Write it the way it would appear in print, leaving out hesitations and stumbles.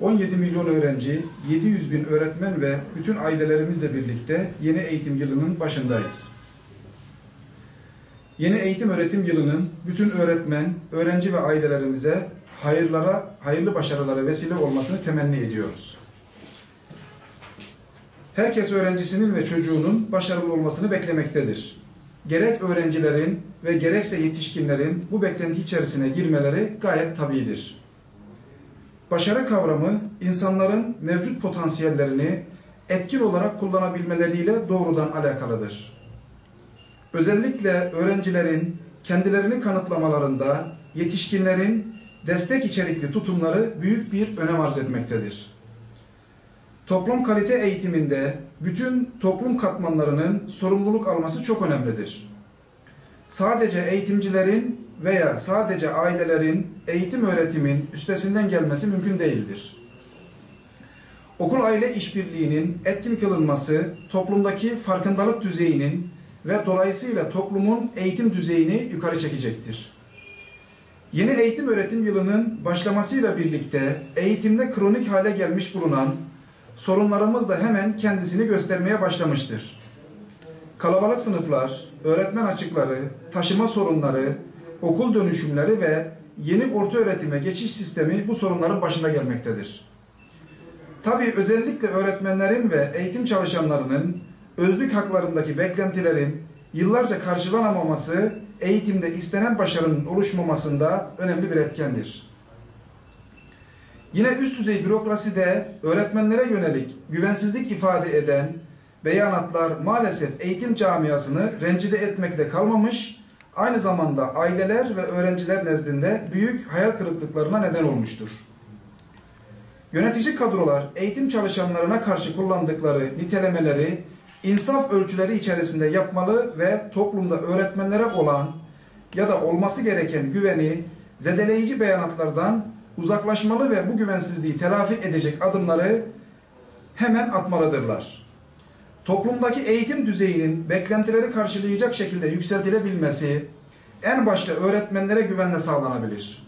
17 milyon öğrenci, 700 bin öğretmen ve bütün ailelerimizle birlikte yeni eğitim yılının başındayız. Yeni eğitim öğretim yılının bütün öğretmen, öğrenci ve ailelerimize hayırlı başarılara vesile olmasını temenni ediyoruz. Herkes öğrencisinin ve çocuğunun başarılı olmasını beklemektedir. Gerek öğrencilerin ve gerekse yetişkinlerin bu beklenti içerisine girmeleri gayet tabiidir. Başarı kavramı, insanların mevcut potansiyellerini etkin olarak kullanabilmeleriyle doğrudan alakalıdır. Özellikle öğrencilerin kendilerini kanıtlamalarında yetişkinlerin destek içerikli tutumları büyük bir önem arz etmektedir. Toplum kalite eğitiminde bütün toplum katmanlarının sorumluluk alması çok önemlidir. Sadece eğitimcilerin veya sadece ailelerin eğitim öğretimin üstesinden gelmesi mümkün değildir. Okul-aile işbirliğinin etkin kılınması toplumdaki farkındalık düzeyinin ve dolayısıyla toplumun eğitim düzeyini yukarı çekecektir. Yeni eğitim öğretim yılının başlamasıyla birlikte eğitimde kronik hale gelmiş bulunan sorunlarımız da hemen kendisini göstermeye başlamıştır. Kalabalık sınıflar, öğretmen açıkları, taşıma sorunları, okul dönüşümleri ve yeni ortaöğretime geçiş sistemi bu sorunların başında gelmektedir. Tabii özellikle öğretmenlerin ve eğitim çalışanlarının özlük haklarındaki beklentilerin yıllarca karşılanamaması eğitimde istenen başarının oluşmamasında önemli bir etkendir. Yine üst düzey bürokraside öğretmenlere yönelik güvensizlik ifade eden beyanatlar maalesef eğitim camiasını rencide etmekle kalmamış, aynı zamanda aileler ve öğrenciler nezdinde büyük hayal kırıklıklarına neden olmuştur. Yönetici kadrolar eğitim çalışanlarına karşı kullandıkları nitelemeleri insaf ölçüleri içerisinde yapmalı ve toplumda öğretmenlere olan ya da olması gereken güveni zedeleyici beyanatlardan uzaklaşmalı ve bu güvensizliği telafi edecek adımları hemen atmalıdırlar. Toplumdaki eğitim düzeyinin beklentileri karşılayacak şekilde yükseltilebilmesi en başta öğretmenlere güvenle sağlanabilir.